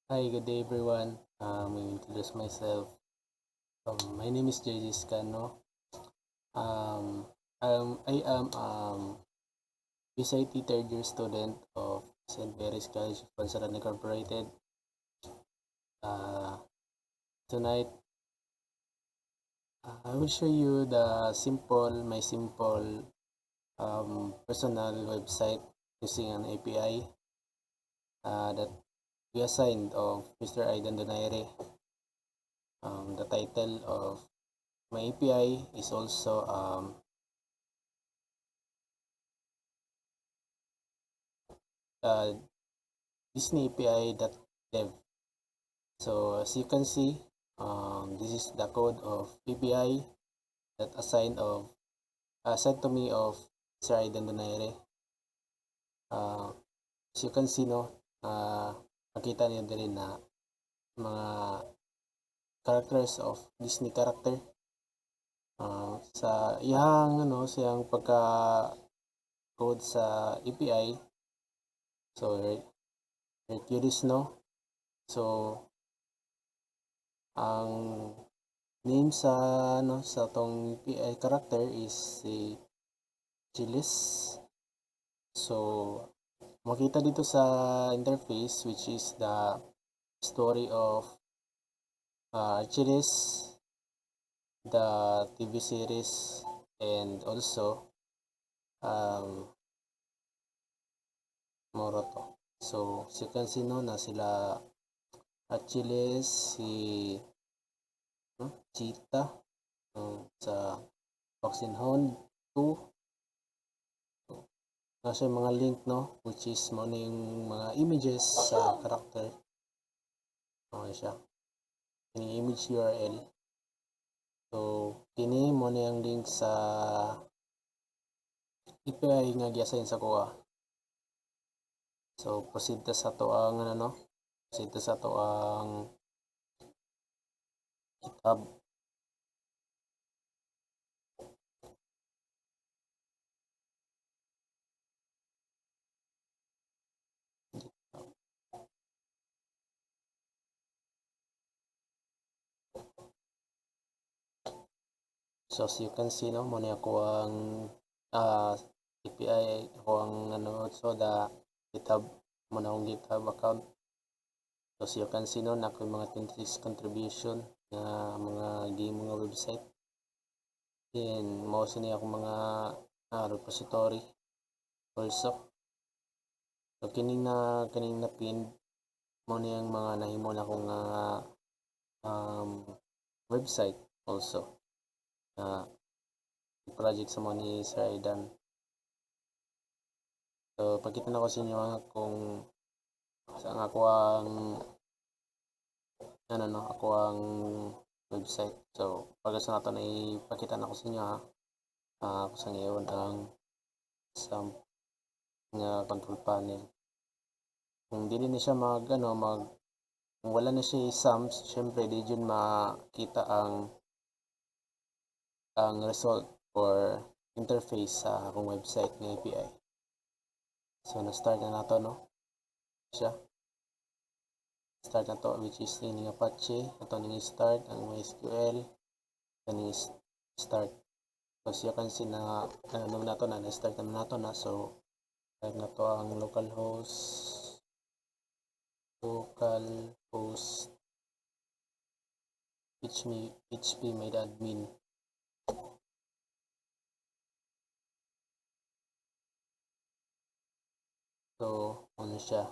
Hi, good day everyone. I will introduce myself. My name is JJ Scano. Um, I am USIT third year student of St. Mary's College of Bansaran Incorporated. Uh, Tonight, I will show you my simple personal website using an API that we assigned of Mr. Aidan Donaire. The title of my API is also uh, Disney API.dev. So as you can see, this is the code of API that sent to me of Sir Aidan Donaire. As you can see, no, makita niyo din na mga characters of Disney character sa siyang pagka code sa API. So Hercules, no. So ang name sa tong API character is si Chilis. So makita dito sa interface, which is the story of Chilis, the TV series, and also um, Moroto. So as you can see, no, na sila Achilles, si Cheetah, sa Vaccine Hound 2. Nasa yung mga link, no, which is mo na yung mga images sa character. Okay siya. Yung image URL. So kini mo na yung link sa API nga gi-assign sa kuha. So proceed ta sa to ang proceed ta sa to ang GitHub. So as you can see, no, mo na ako ang API, ako ang so the GitHub, mo na akong GitHub account. So as you can see, no, na ako yung mga 26 contribution na mga game, mga website. Then mo sa niya ako mga repository also. So kining na pin mo na yung mga nahimo na akong website also na project sa mga ni Sir Aidan. So pagkita na ko sa inyo kung saan ako ang website. So pag sa nato na ipakita na ko sa inyo kung saan ngayon ang sa nga control panel. Kung dili na siya kung wala na siya sums, syempre di dyan makita ang result or interface sa akong website ng API. So na-start na nato, no, siya. Start na to, which is yung Apache. Ito ning start ang MySQL. Ito start. So siya kan na nato na-start na nato na. So type na to ang localhost php admin. So ano siya,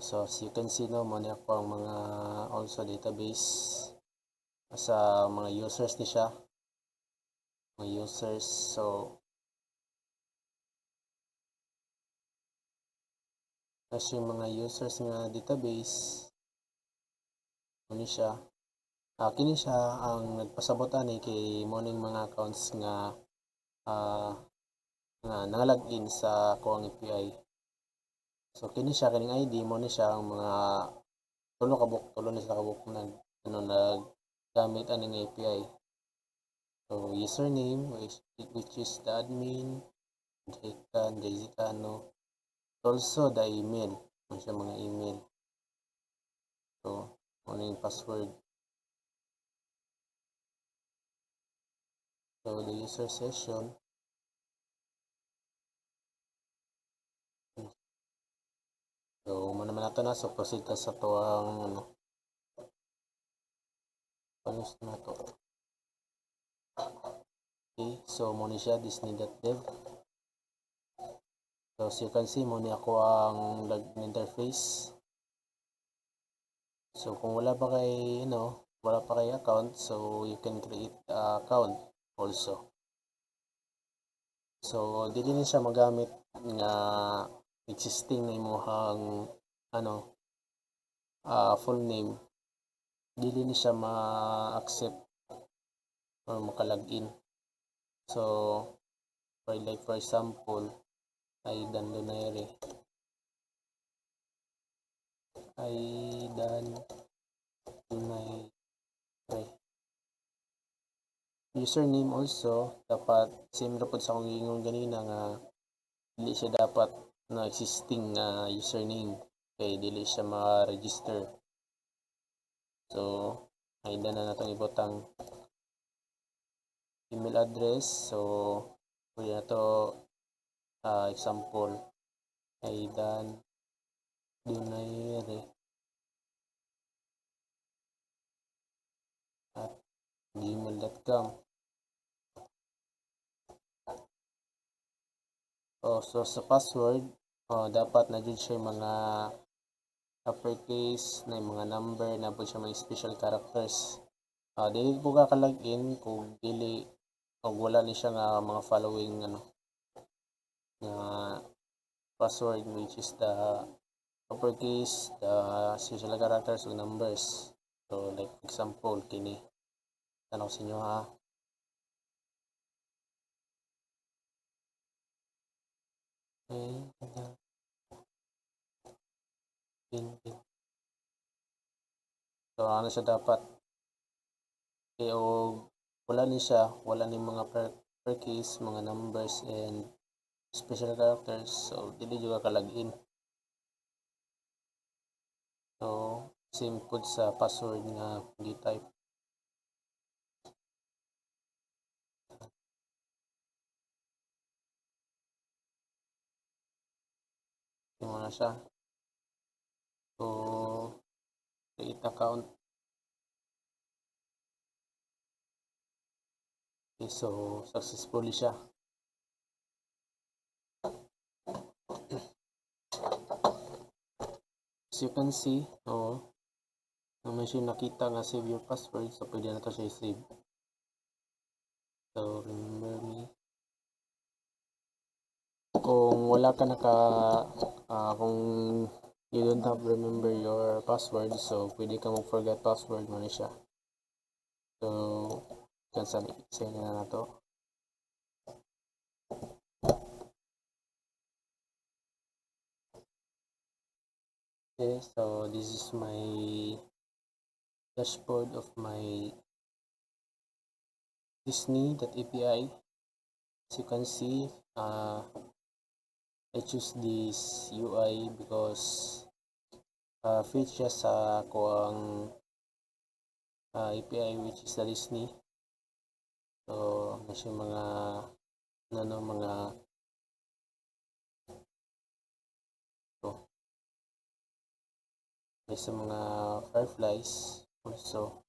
so as you can see, no, muna po ang mga also database sa mga users ni siya, mga users. So as yung mga users nga database ano siya, kini siya ang nagpasabot ani kay morning mga accounts nga nalagin sa kuang API. So kini siya, kining ID mo ni siya ang mga tulo na sa kabuk naggamit aning API. So username, which is the admin, Jaycano. Also the email, siya mga email. So ano yung password. So the user session. So mo naman nato na, so proceed ta sa to ang ano. Panis na to. Okay, so mo ni siya disney.dev. So as you can see, mo ni ako ang login interface. So kung wala pa kay wala pa kay account, so you can create account also. So dili ni siya magamit nga existing na imong full name. Dili ni siya ma-accept or maka-login. So for example, Aidan Lunayre. Username also dapat same ra pud sa akong giingon ganina nga dili siya dapat na existing username kay dili siya ma-register. So Aidan na natong ibutang email address. So pwede na to example Aidan Lunayre at gmail.com. So sa password, dapat na jud siya mga uppercase na mga number na po siya mga special characters. Dili po ka login kung dili o wala ni siya nga mga following nga password, which is the uppercase, the special characters ug numbers. So like example kini tanong sa inyo ha. So ano siya dapat o wala ni siya, wala ni mga uppercase, mga numbers and special characters, so dili jud ka login. So same pud sa password nga gi-type. Imo na siya. So create account. Okay, so successfully siya. As you can see, naman siya nakita nga save your password, so pwede na to siya i-save. So remember me. Kung wala ka kung you don't have remember your password, so pwede ka mag-forget password mo na siya. So cancel na to. Okay, so this is my dashboard of my Disney.api. As you can see, I choose this UI because fit siya sa kuang API, which is the Disney. So na siya mga mga sa mga fireflies also.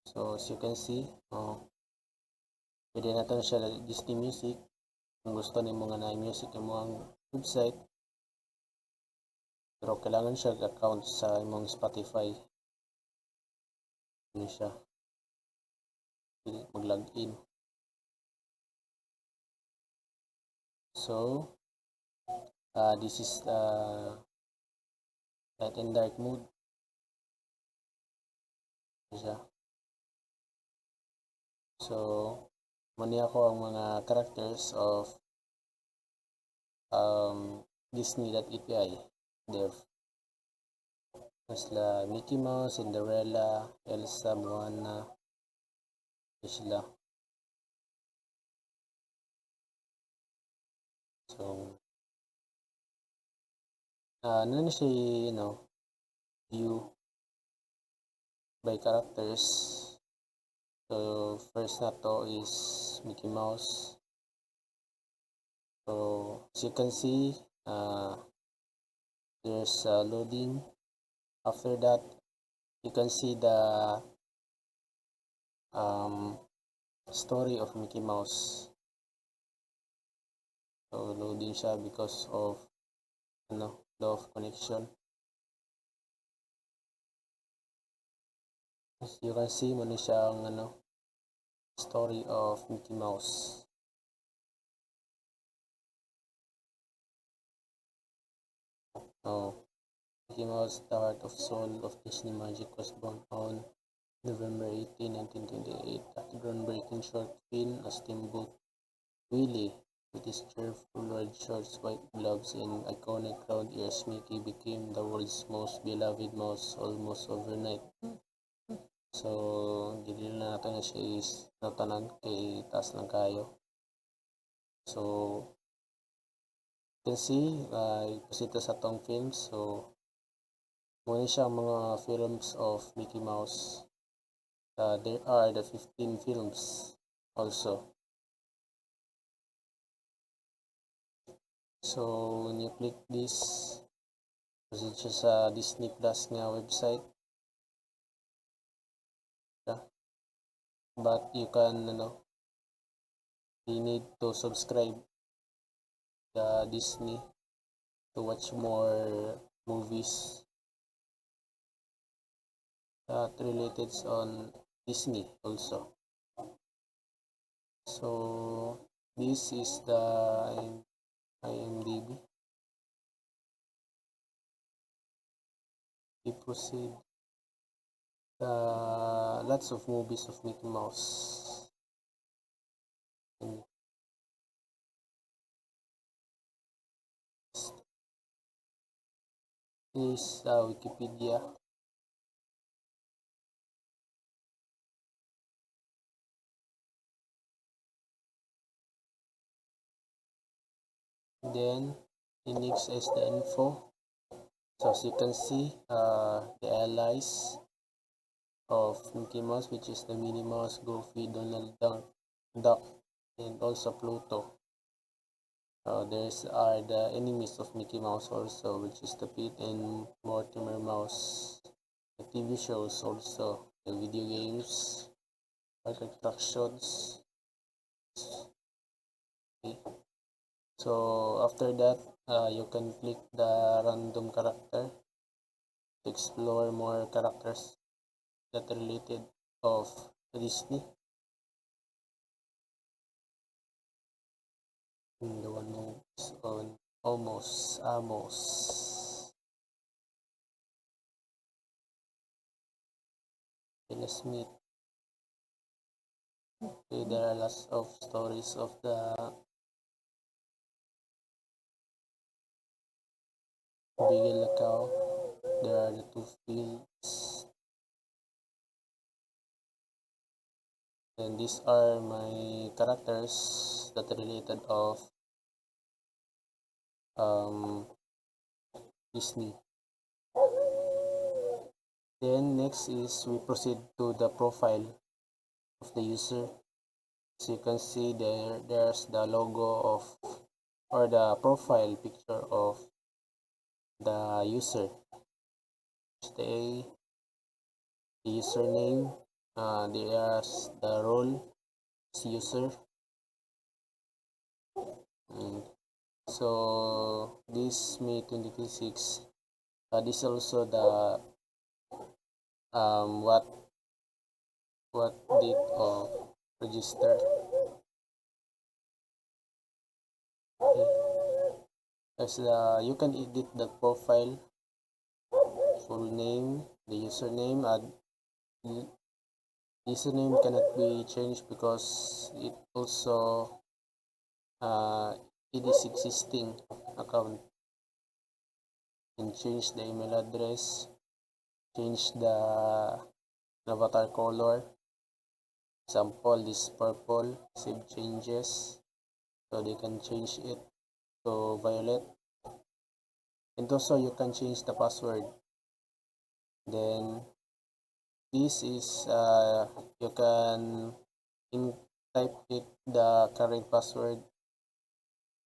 So as you can see, pwede natin siya Disney Music. Kung gusto ni mga na-music yung mga website, pero kailangan siya account sa imong Spotify. Ano siya mag-login. So this is light and dark mode. Ano siya. So mani ako ang mga characters of Disney.api dev. Sila Mickey Mouse, Cinderella, Elsa, Moana, sila. So na siya, view by characters. So first na to is Mickey Mouse. So as you can see, there's loading. After that, you can see the story of Mickey Mouse. So loading siya because of law of connection. As you can see, muna siya ang story of Mickey Mouse. Mickey Mouse, the heart of soul of Disney Magic, was born on November 18, 1928 at the groundbreaking short film A Steamboat Willie. With his cheerful red shorts, white gloves, and iconic round ears, Mickey became the world's most beloved mouse almost overnight. So, dili na nato na siya is tanan kay taas lang kayo. So, you can see, ipasita sa tong films. So, muna siya mga films of Mickey Mouse. There are the 15 films also. So, when you click this, proceed siya sa Disney Plus nga website. But you can, you need to subscribe to Disney to watch more movies that related on Disney also. So this is the IMDb. We proceed. Lots of movies of Mickey Mouse. This is Wikipedia. Then the next is the info. So as you can see, the allies of Mickey Mouse, which is the Minnie Mouse, Goofy, Donald Duck, and also Pluto. There's are the enemies of Mickey Mouse also, which is the Pete and Mortimer Mouse. The TV shows also, the video games, park attractions. Okay. So after that, you can click the random character to explore more characters that are related of Disney. And the one who's on Amos. Will Smith. Okay, there are lots of stories of the Bigel Lacao. There are the two fields. And these are my characters that are related of Disney. Then next is we proceed to the profile of the user. So you can see there's the logo of or the profile picture of the user. The username, there's the role as user. So this May 2026, this is also the what date of register. Okay. As you can edit the profile, full name, the username, and username cannot be changed because it also it is existing account. And change the email address, change the avatar color. Example, this purple, save changes, so they can change it. So violet, and also you can change the password. Then this is you can type it the current password,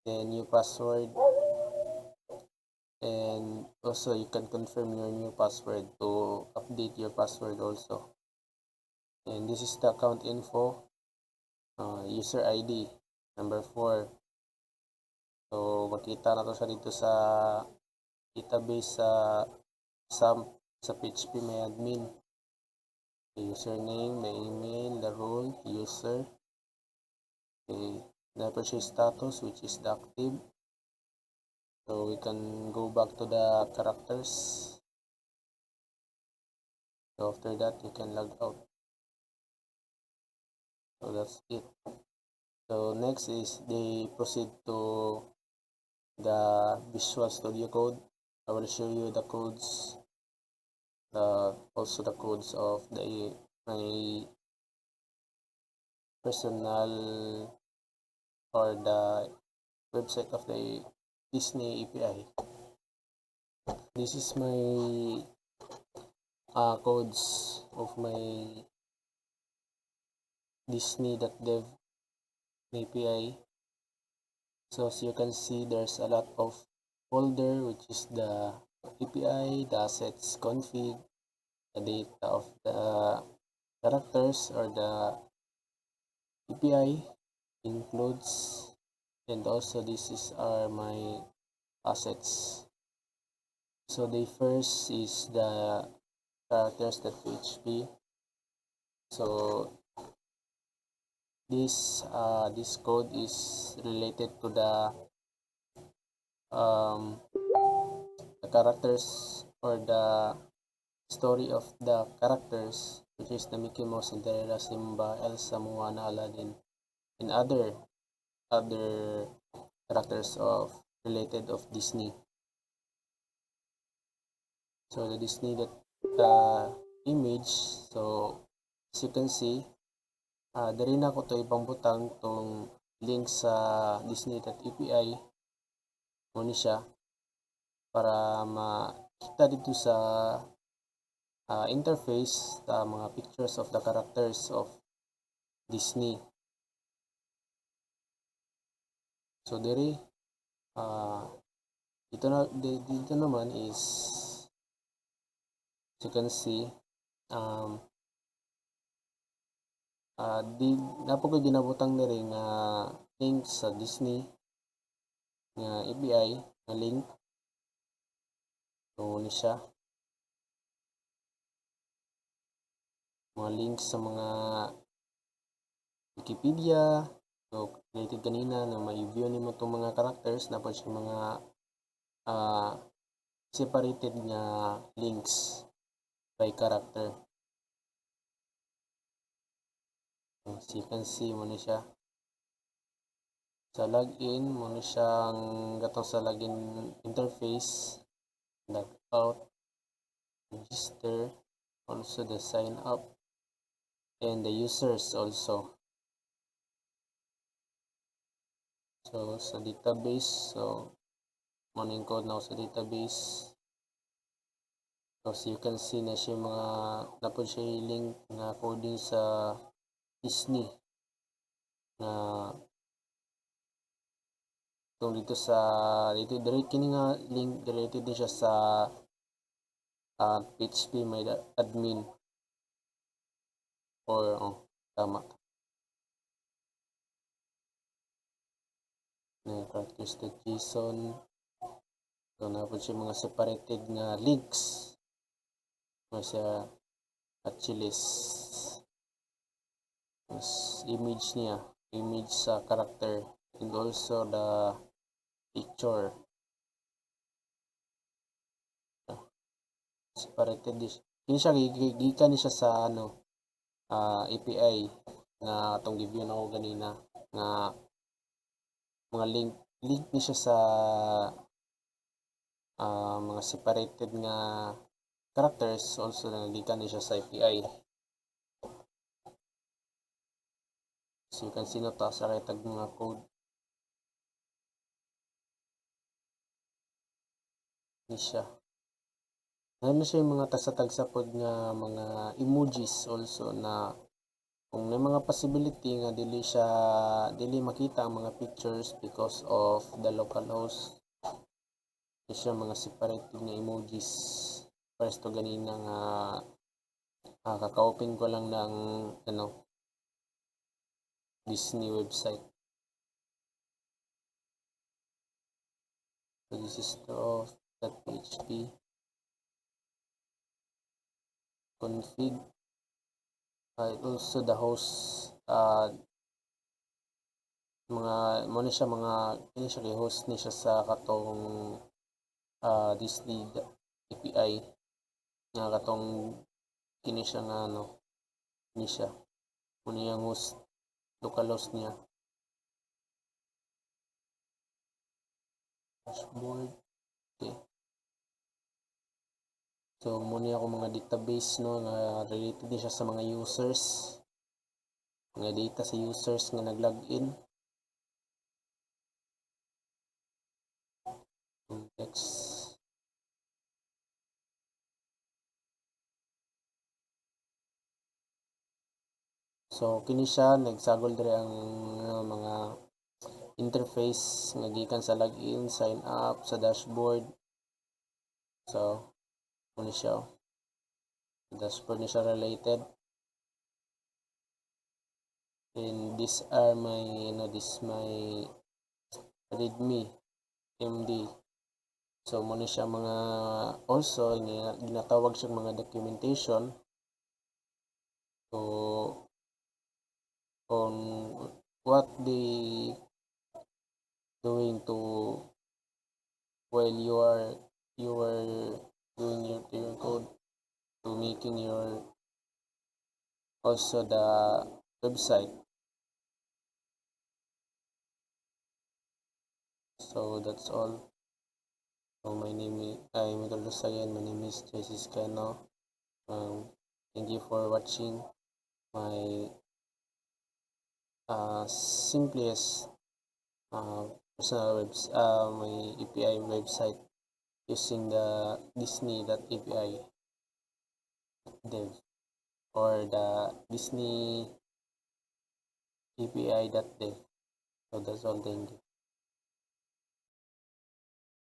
then new password, and also you can confirm your new password to update your password also. And this is the account info, user ID number 4. So makita na to siya dito sa database sa PHP may admin. The username, the email, the role, user, okay, the purchase status, which is the active. So we can go back to the characters. So after that you can log out. So that's it. So next is they proceed to the Visual Studio Code. I will show you the codes, also the codes of my personal or the website of the Disney API. This is my codes of my Disney.dev API. So as you can see, there's a lot of folder, which is the API, the assets config, the data of the characters or the API includes, and also this is are my assets. So the first is the characters.php. So this code is related to the characters or the story of the characters, which is the Mickey Mouse, Cinderella, Simba, Elsa, Moana, Aladdin, and other characters of related of Disney. So the Disney image, so as you can see, dali na ko to ibang butang tong link sa Disney.api mo ni siya para makita dito sa interface sa mga pictures of the characters of Disney. So diri dito naman is, as you can see, napo ko ginabutang diri nga link sa Disney nga API nga link. So ni siya mga links sa mga Wikipedia, so related kanina na ma-view nimo itong mga characters, na siya mga separated nga links by character. So as you can see mo ni siya sa login mo ni siyang gatong sa login interface, log out, register, also the sign up, and the users also. So sa database, so morning code na sa database. So as you can see na siya mga napod siya link na coding sa Disney na itong dito kini nga link related din siya sa PHP may admin or tama na characters.json. So napod siya mga separated nga links na siya Achilles, image niya, image sa character, and also the picture separated this. Kini siya gikan ni siya sa API na atong give na ako ganina nga mga link ni siya sa mga separated nga characters, also gikan ni siya sa API. So you can see na ta sa tag mga code. Ni siya. Ano siya yung mga tagsa-tagsa pod nga mga emojis also na kung may mga possibility nga dili makita ang mga pictures because of the local host. Di siya mga separated nga emojis. First to ganina nga kaka-open ko lang ng Disney website. So this is the .php config. Also the host mga mo ni siya mga kini siya kay host ni siya sa katong Disney API nga katong kini siya nga ni siya muna yung host local host niya. Dashboard. Okay. So muna ako mga database nga related din siya sa mga users. Mga data sa users nga nag-login. Next. So kini siya nagsagol diri ang mga interface nga gikan sa login, sign up sa dashboard. So kini siya dashboard ni siya related. And these are my my readme MD. So mo ni siya mga also ginatawag siya mga documentation. So on what they doing to while you are doing your code to making your also the website. So that's all. So my name is I'm introduce again. My name is JC Scano. Thank you for watching my simplest personal my API website using the Disney.api dev or the Disney API.dev. So that's all. Thank you.